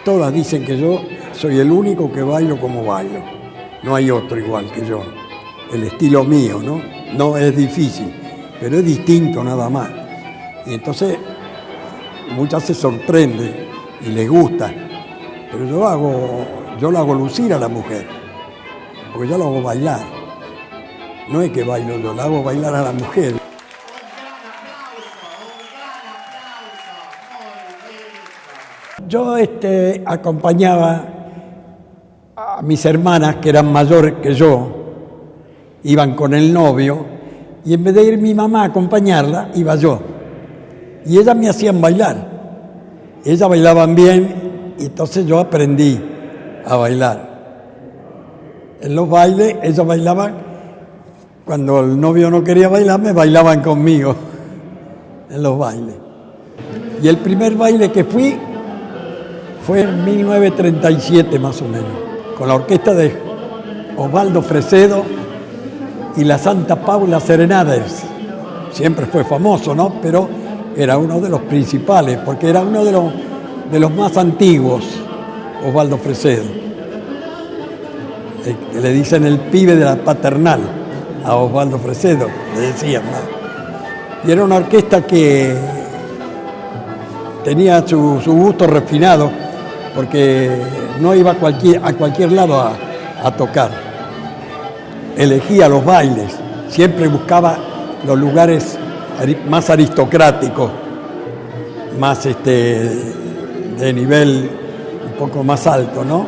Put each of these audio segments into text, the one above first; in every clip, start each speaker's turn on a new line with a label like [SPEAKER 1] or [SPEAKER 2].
[SPEAKER 1] Todas dicen que yo soy el único que bailo como bailo. No hay otro igual que yo. El estilo mío, ¿no? No es difícil, pero es distinto nada más. Y entonces muchas se sorprenden y les gusta. Pero yo lo hago lucir a la mujer, porque yo lo hago bailar. No es que bailo yo, la hago bailar a la mujer. Yo acompañaba a mis hermanas, que eran mayores que yo, iban con el novio, y en vez de ir mi mamá a acompañarla, iba yo. Y ellas me hacían bailar. Ellas bailaban bien, y entonces yo aprendí a bailar. En los bailes, ellas bailaban, cuando el novio no quería bailar, me bailaban conmigo, en los bailes. Y el primer baile que fui fue en 1937 más o menos, con la orquesta de Osvaldo Fresedo y la Santa Paula Serenaders. Siempre fue famoso, ¿no? Pero era uno de los principales, porque era uno de los más antiguos, Osvaldo Fresedo. Le dicen el pibe de la paternal a Osvaldo Fresedo, le decían, ¿no? Y era una orquesta que tenía su gusto refinado, porque no iba a cualquier lado a tocar. Elegía los bailes, siempre buscaba los lugares más aristocráticos, más de nivel un poco más alto, ¿no?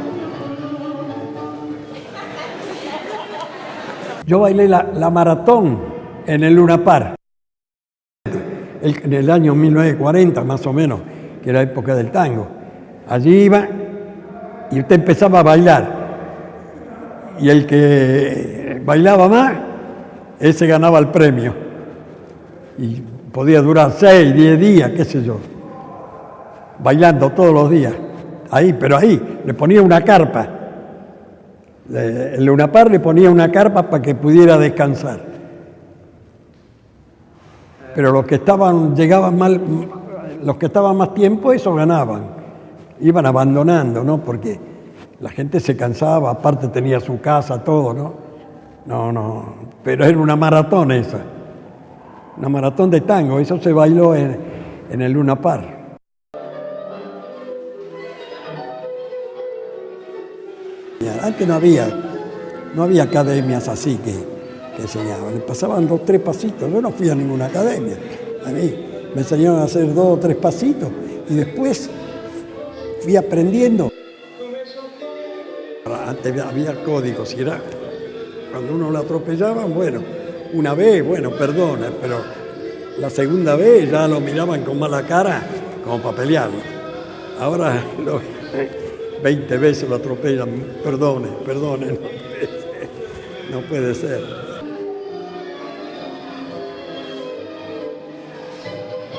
[SPEAKER 1] Yo bailé la maratón en el Luna Park, en el año 1940 más o menos, que era época del tango. Allí iba y usted empezaba a bailar. Y el que bailaba más, ese ganaba el premio. Y podía durar 6, 10 días, qué sé yo. Bailando todos los días. Pero ahí, le ponía una carpa. El Luna Park le ponía una carpa para que pudiera descansar. Pero los que estaban más tiempo, eso ganaban. Iban abandonando, ¿no? Porque la gente se cansaba, aparte tenía su casa, todo, ¿no? No, pero era una maratón esa. Una maratón de tango, eso se bailó en el Luna Park. Antes no había academias así que enseñaban. Le pasaban 2 o 3 pasitos. Yo no fui a ninguna academia. A mí me enseñaron a hacer 2 o 3 pasitos y después fui aprendiendo. Antes había códigos y era cuando uno lo atropellaban, bueno, una vez, bueno, perdona, pero la segunda vez ya lo miraban con mala cara como para pelearlo. Ahora 20 veces lo atropellan, perdone, no puede ser.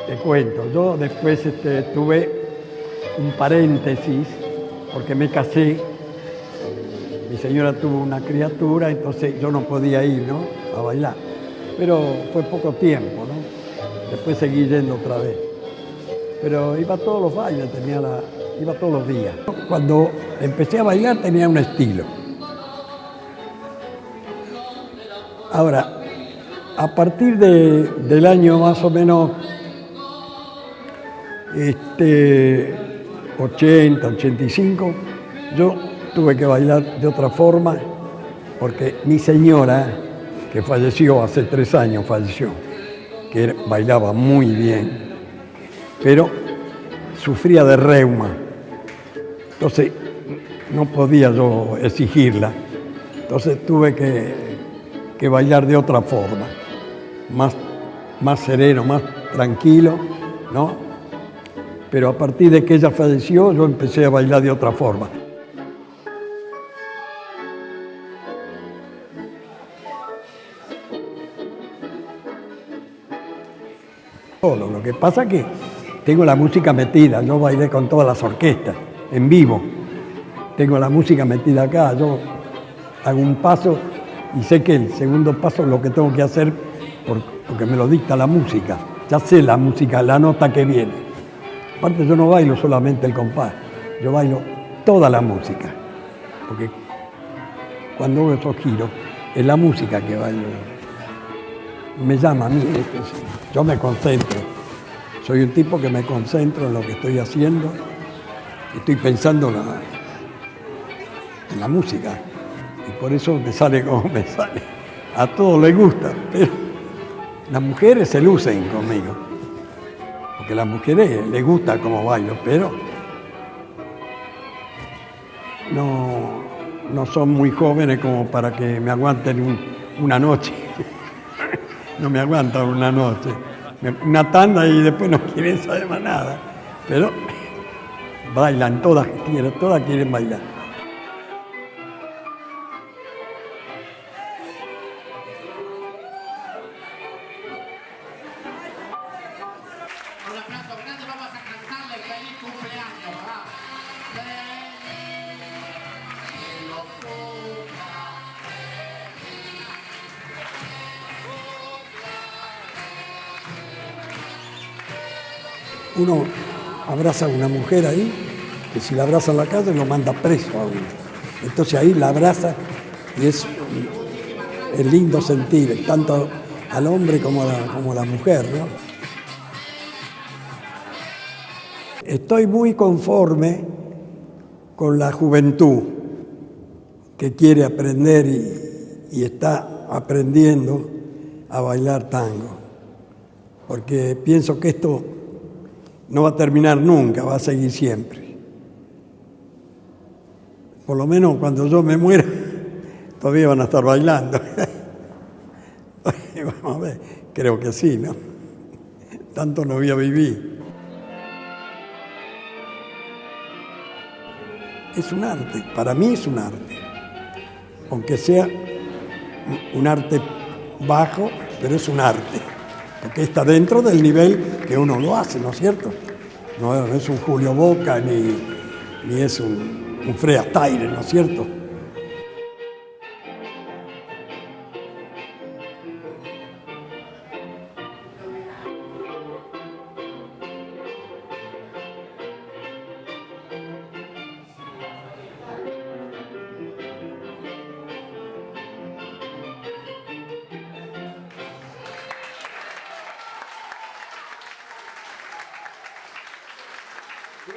[SPEAKER 1] Te cuento, yo después tuve un paréntesis porque me casé, mi señora tuvo una criatura, entonces yo no podía ir, ¿no?, a bailar, pero fue poco tiempo, ¿no? Después seguí yendo otra vez, pero iba a todos los bailes, iba todos los días. Cuando empecé a bailar tenía un estilo. Ahora, a partir del año más o menos 80, 85, yo tuve que bailar de otra forma porque mi señora, que falleció hace 3 años, que bailaba muy bien, pero sufría de reuma. Entonces no podía yo exigirla. Entonces tuve que bailar de otra forma, más sereno, más tranquilo, ¿no? Pero a partir de que ella falleció, yo empecé a bailar de otra forma. Lo que pasa es que tengo la música metida, yo bailé con todas las orquestas, en vivo. Tengo la música metida acá, yo hago un paso y sé que el segundo paso es lo que tengo que hacer porque me lo dicta la música. Ya sé la música, la nota que viene. Aparte yo no bailo solamente el compás, yo bailo toda la música, porque cuando hago esos giros, es la música que bailo. Me llama a mí, yo me concentro. Soy un tipo que me concentro en lo que estoy haciendo, estoy pensando en la música, y por eso me sale como me sale. A todos les gusta, pero las mujeres se lucen conmigo, porque a las mujeres les gusta cómo bailo, pero no son muy jóvenes como para que me aguanten una noche. No me aguantan una noche. Una tanda y después no quieren saber más nada. Pero bailan, todas quieren bailar.
[SPEAKER 2] Un aplauso grande, vamos a cantarle feliz cumpleaños, ¿verdad?
[SPEAKER 1] Uno abraza a una mujer ahí, que si la abraza en la calle lo manda preso a uno. Entonces ahí la abraza y es lindo sentir, tanto al hombre como a la mujer, ¿no? Estoy muy conforme con la juventud que quiere aprender y está aprendiendo a bailar tango, porque pienso que esto no va a terminar nunca, va a seguir siempre. Por lo menos cuando yo me muera, todavía van a estar bailando. Vamos a ver, creo que sí, ¿no? Tanto no voy a vivir. Es un arte, para mí es un arte. Aunque sea un arte bajo, pero es un arte. Porque está dentro del nivel que uno lo hace, ¿no es cierto? No es un Julio Boca ni es un Fred Astaire, ¿no es cierto?